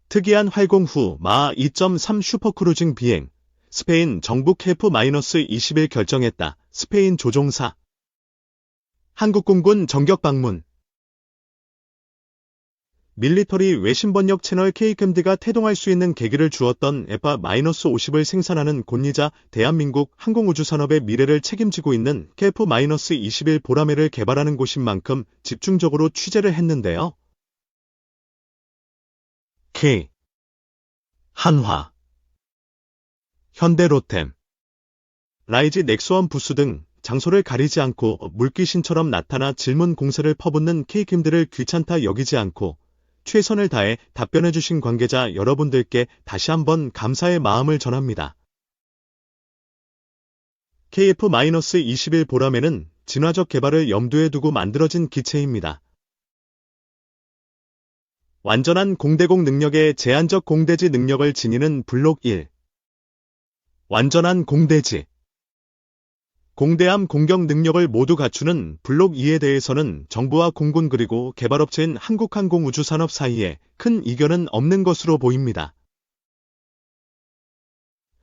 특이한 활공 후 마하 2.3 슈퍼크루징 비행. 스페인 정부 KF-21 결정했다. 스페인 조종사. 한국공군 정격 방문. 밀리터리 외신 번역 채널 KCMD가 태동할 수 있는 계기를 주었던 F-50을 생산하는 곤이자 대한민국 항공우주산업의 미래를 책임지고 있는 KF-21 보라매를 개발하는 곳인 만큼 집중적으로 취재를 했는데요. K, 한화, 현대로템, 라이지 넥스원 부스 등 장소를 가리지 않고 물귀신처럼 나타나 질문 공세를 퍼붓는 KCMD를 귀찮다 여기지 않고 최선을 다해 답변해주신 관계자 여러분들께 다시 한번 감사의 마음을 전합니다. KF-21 보라매는 진화적 개발을 염두에 두고 만들어진 기체입니다. 완전한 공대공 능력의 제한적 공대지 능력을 지니는 블록 1. 완전한 공대지. 공대함 공격 능력을 모두 갖추는 블록 2에 대해서는 정부와 공군 그리고 개발업체인 한국항공우주산업 사이에 큰 이견은 없는 것으로 보입니다.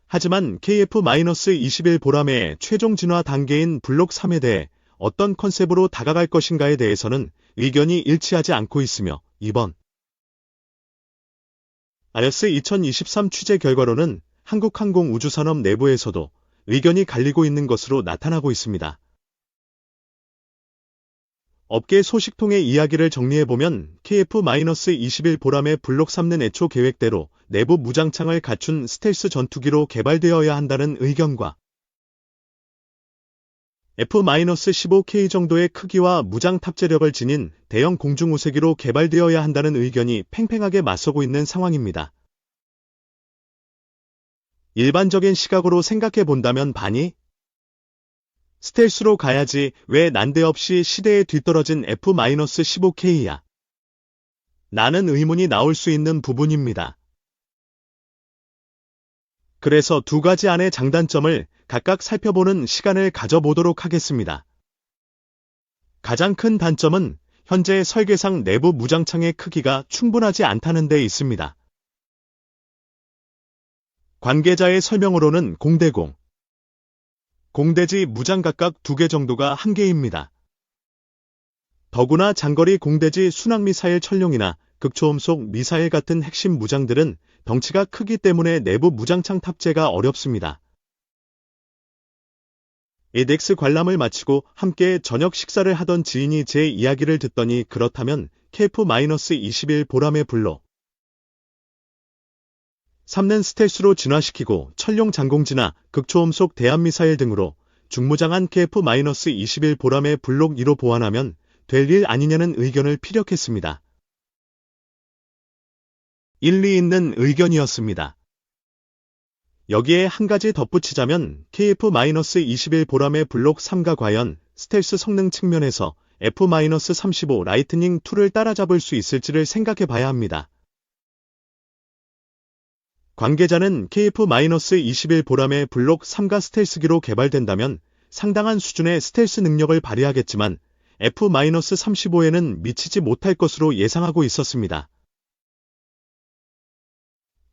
하지만 KF-21 보라매의 최종 진화 단계인 블록 3에 대해 어떤 컨셉으로 다가갈 것인가에 대해서는 의견이 일치하지 않고 있으며 이번 RS 2023 취재 결과로는 한국항공우주산업 내부에서도 의견이 갈리고 있는 것으로 나타나고 있습니다. 업계 소식통의 이야기를 정리해보면 KF-21 보라매 블록 3는 애초 계획대로 내부 무장창을 갖춘 스텔스 전투기로 개발되어야 한다는 의견과 F-15K 정도의 크기와 무장 탑재력을 지닌 대형 공중우세기로 개발되어야 한다는 의견이 팽팽하게 맞서고 있는 상황입니다. 일반적인 시각으로 생각해 본다면 반이 스텔스로 가야지 왜 난데없이 시대에 뒤떨어진 F-15K야? 라는 의문이 나올 수 있는 부분입니다. 그래서 두 가지 안의 장단점을 각각 살펴보는 시간을 가져보도록 하겠습니다. 가장 큰 단점은 현재 설계상 내부 무장창의 크기가 충분하지 않다는 데 있습니다. 관계자의 설명으로는 공대공, 공대지 무장 각각 2개 정도가 한계입니다. 더구나 장거리 공대지 순항미사일 천룡이나 극초음속 미사일 같은 핵심 무장들은 덩치가 크기 때문에 내부 무장창 탑재가 어렵습니다. 에덱스 관람을 마치고 함께 저녁 식사를 하던 지인이 제 이야기를 듣더니 그렇다면 KF-21 보라매 블록 3는 스텔스로 진화시키고 천룡 장공지나 극초음속 대함미사일 등으로 중무장한 KF-21 보라매 블록 2로 보완하면 될 일 아니냐는 의견을 피력했습니다. 일리 있는 의견이었습니다. 여기에 한 가지 덧붙이자면 KF-21 보라매 블록 3가 과연 스텔스 성능 측면에서 F-35 라이트닝 2를 따라잡을 수 있을지를 생각해 봐야 합니다. 관계자는 KF-21 보라매 블록 3가 스텔스기로 개발된다면 상당한 수준의 스텔스 능력을 발휘하겠지만 F-35에는 미치지 못할 것으로 예상하고 있었습니다.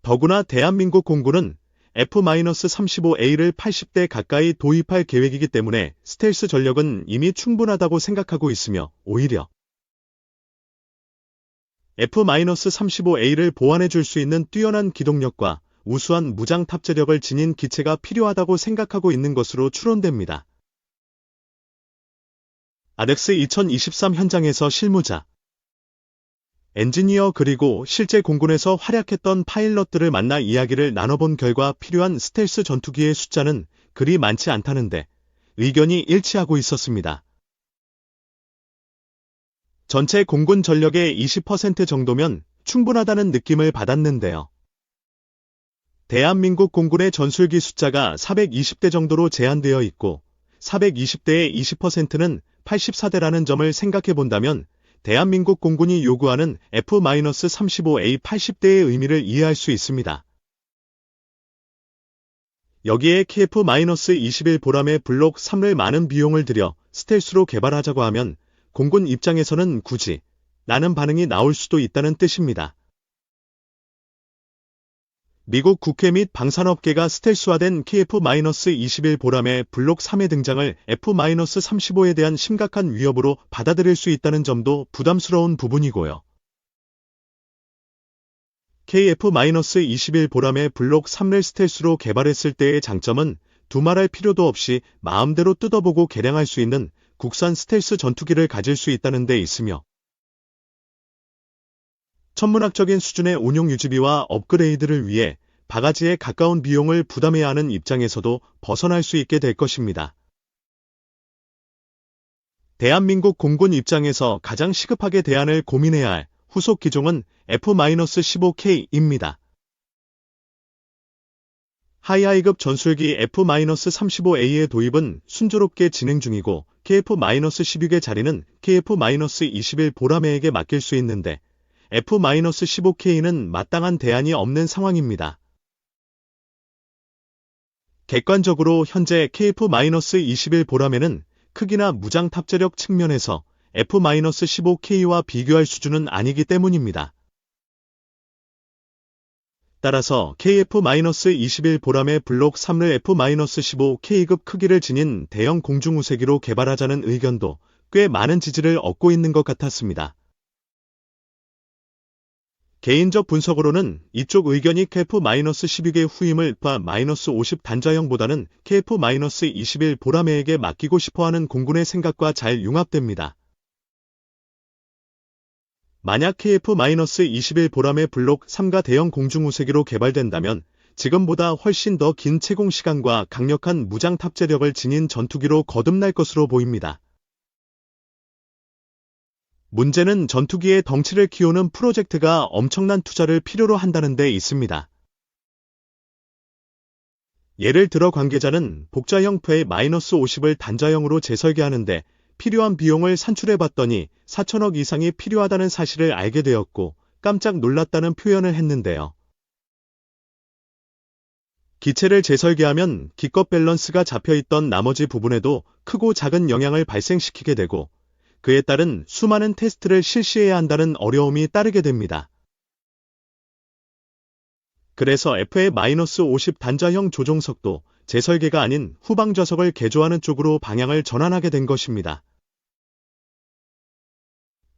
더구나 대한민국 공군은 F-35A를 80대 가까이 도입할 계획이기 때문에 스텔스 전력은 이미 충분하다고 생각하고 있으며 오히려 F-35A를 보완해줄 수 있는 뛰어난 기동력과 우수한 무장 탑재력을 지닌 기체가 필요하다고 생각하고 있는 것으로 추론됩니다. RX 2023 현장에서 실무자, 엔지니어 그리고 실제 공군에서 활약했던 파일럿들을 만나 이야기를 나눠본 결과 필요한 스텔스 전투기의 숫자는 그리 많지 않다는데 의견이 일치하고 있었습니다. 전체 공군 전력의 20% 정도면 충분하다는 느낌을 받았는데요. 대한민국 공군의 전술기 숫자가 420대 정도로 제한되어 있고 420대의 20%는 84대라는 점을 생각해 본다면 대한민국 공군이 요구하는 F-35A 80대의 의미를 이해할 수 있습니다. 여기에 KF-21 보라매 블록 3을 많은 비용을 들여 스텔스로 개발하자고 하면 공군 입장에서는 굳이 라는 반응이 나올 수도 있다는 뜻입니다. 미국 국회 및 방산업계가 스텔스화된 KF-21 보람의 블록 3의 등장을 F-35에 대한 심각한 위협으로 받아들일 수 있다는 점도 부담스러운 부분이고요. KF-21 보람의 블록 3를 스텔스로 개발했을 때의 장점은 두말할 필요도 없이 마음대로 뜯어보고 개량할 수 있는 국산 스텔스 전투기를 가질 수 있다는 데 있으며, 천문학적인 수준의 운용 유지비와 업그레이드를 위해 바가지에 가까운 비용을 부담해야 하는 입장에서도 벗어날 수 있게 될 것입니다. 대한민국 공군 입장에서 가장 시급하게 대안을 고민해야 할 후속 기종은 F-15K입니다. 하이하이급 전술기 F-35A의 도입은 순조롭게 진행 중이고 KF-16의 자리는 KF-21 보라매에게 맡길 수 있는데 F-15K는 마땅한 대안이 없는 상황입니다. 객관적으로 현재 KF-21 보라매는 크기나 무장 탑재력 측면에서 F-15K와 비교할 수준은 아니기 때문입니다. 따라서 KF-21 보람의 블록 3을 F-15K급 크기를 지닌 대형 공중우세기로 개발하자는 의견도 꽤 많은 지지를 얻고 있는 것 같았습니다. 개인적 분석으로는 이쪽 의견이 KF-16의 후임을 F-50 단자형보다는 KF-21 보라매에게 맡기고 싶어하는 공군의 생각과 잘 융합됩니다. 만약 KF-21 보람의 블록 3가 대형 공중우세기로 개발된다면 지금보다 훨씬 더 긴 채공 시간과 강력한 무장 탑재력을 지닌 전투기로 거듭날 것으로 보입니다. 문제는 전투기의 덩치를 키우는 프로젝트가 엄청난 투자를 필요로 한다는 데 있습니다. 예를 들어 관계자는 복자형 F-50을 단자형으로 재설계하는데 필요한 비용을 산출해봤더니 4천억 이상이 필요하다는 사실을 알게 되었고 깜짝 놀랐다는 표현을 했는데요. 기체를 재설계하면 기껏 밸런스가 잡혀있던 나머지 부분에도 크고 작은 영향을 발생시키게 되고 그에 따른 수많은 테스트를 실시해야 한다는 어려움이 따르게 됩니다. 그래서 F-50 단자형 조종석도 재설계가 아닌 후방 좌석을 개조하는 쪽으로 방향을 전환하게 된 것입니다.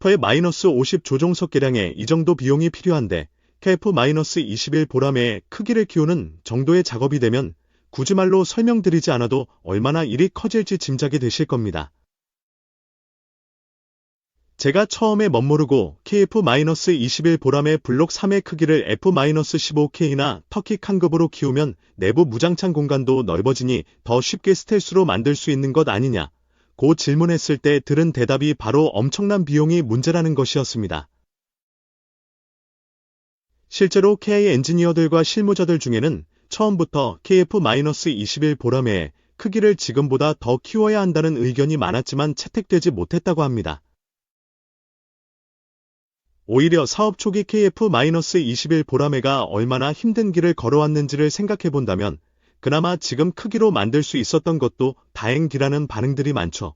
F-50 조종석 개량에 이 정도 비용이 필요한데 KF-21 보라매의 크기를 키우는 정도의 작업이 되면 굳이 말로 설명드리지 않아도 얼마나 일이 커질지 짐작이 되실 겁니다. 제가 처음에 멋모르고 KF-21 보람의 블록 3의 크기를 F-15K나 터키 칸급으로 키우면 내부 무장창 공간도 넓어지니 더 쉽게 스텔스로 만들 수 있는 것 아니냐, 고 질문했을 때 들은 대답이 바로 엄청난 비용이 문제라는 것이었습니다. 실제로 KI 엔지니어들과 실무자들 중에는 처음부터 KF-21 보라매의 크기를 지금보다 더 키워야 한다는 의견이 많았지만 채택되지 못했다고 합니다. 오히려 사업 초기 KF-21 보라매가 얼마나 힘든 길을 걸어왔는지를 생각해본다면 그나마 지금 크기로 만들 수 있었던 것도 다행이라는 반응들이 많죠.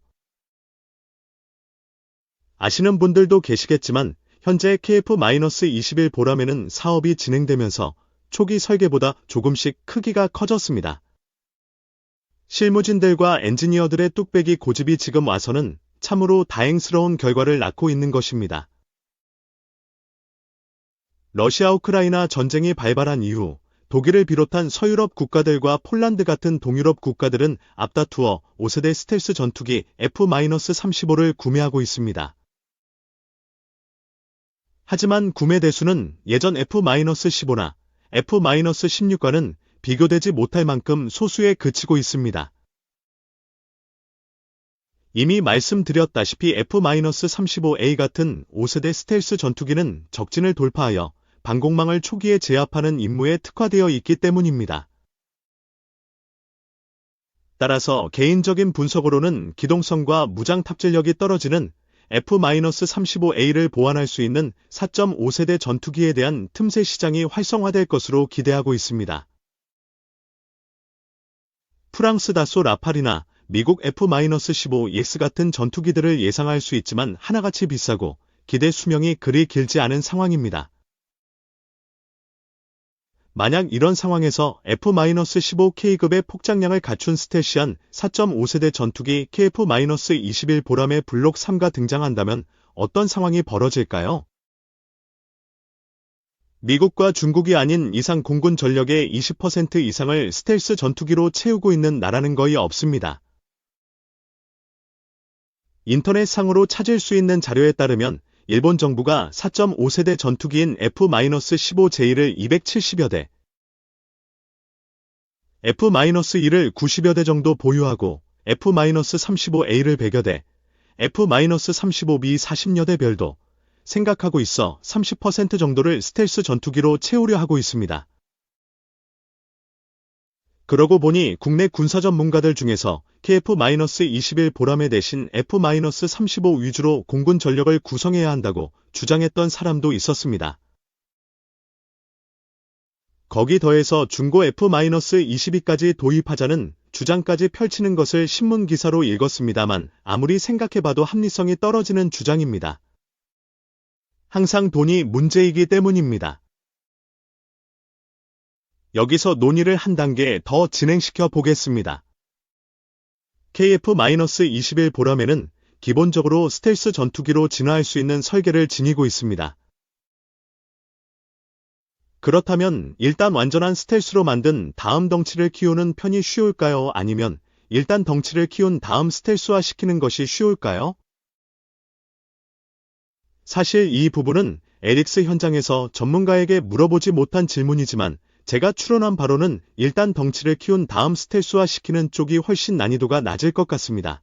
아시는 분들도 계시겠지만 현재 KF-21 보라매는 사업이 진행되면서 초기 설계보다 조금씩 크기가 커졌습니다. 실무진들과 엔지니어들의 뚝배기 고집이 지금 와서는 참으로 다행스러운 결과를 낳고 있는 것입니다. 러시아 우크라이나 전쟁이 발발한 이후 독일을 비롯한 서유럽 국가들과 폴란드 같은 동유럽 국가들은 앞다투어 5세대 스텔스 전투기 F-35를 구매하고 있습니다. 하지만 구매 대수는 예전 F-15나 F-16과는 비교되지 못할 만큼 소수에 그치고 있습니다. 이미 말씀드렸다시피 F-35A 같은 5세대 스텔스 전투기는 적진을 돌파하여 방공망을 초기에 제압하는 임무에 특화되어 있기 때문입니다. 따라서 개인적인 분석으로는 기동성과 무장 탑재력이 떨어지는 F-35A를 보완할 수 있는 4.5세대 전투기에 대한 틈새 시장이 활성화될 것으로 기대하고 있습니다. 프랑스 다소 라팔이나 미국 F-15EX 같은 전투기들을 예상할 수 있지만 하나같이 비싸고 기대 수명이 그리 길지 않은 상황입니다. 만약 이런 상황에서 F-15K급의 폭장량을 갖춘 스텔시한 4.5세대 전투기 KF-21 보람의 블록 3가 등장한다면 어떤 상황이 벌어질까요? 미국과 중국이 아닌 이상 공군 전력의 20% 이상을 스텔스 전투기로 채우고 있는 나라는 거의 없습니다. 인터넷상으로 찾을 수 있는 자료에 따르면 일본 정부가 4.5세대 전투기인 F-15J를 270여 대, F-2를 90여 대 정도 보유하고 F-35A를 100여 대, F-35B 40여 대 별도 생각하고 있어 30% 정도를 스텔스 전투기로 채우려 하고 있습니다. 그러고 보니 국내 군사 전문가들 중에서 KF-21 보람의 대신 F-35 위주로 공군 전력을 구성해야 한다고 주장했던 사람도 있었습니다. 거기 더해서 중고 F-22까지 도입하자는 주장까지 펼치는 것을 신문 기사로 읽었습니다만 아무리 생각해봐도 합리성이 떨어지는 주장입니다. 항상 돈이 문제이기 때문입니다. 여기서 논의를 한 단계 더 진행시켜 보겠습니다. KF-21 보람에는 기본적으로 스텔스 전투기로 진화할 수 있는 설계를 지니고 있습니다. 그렇다면 일단 완전한 스텔스로 만든 다음 덩치를 키우는 편이 쉬울까요? 아니면 일단 덩치를 키운 다음 스텔스화 시키는 것이 쉬울까요? 사실 이 부분은 LX 현장에서 전문가에게 물어보지 못한 질문이지만 제가 추론한 바로는 일단 덩치를 키운 다음 스텔스화 시키는 쪽이 훨씬 난이도가 낮을 것 같습니다.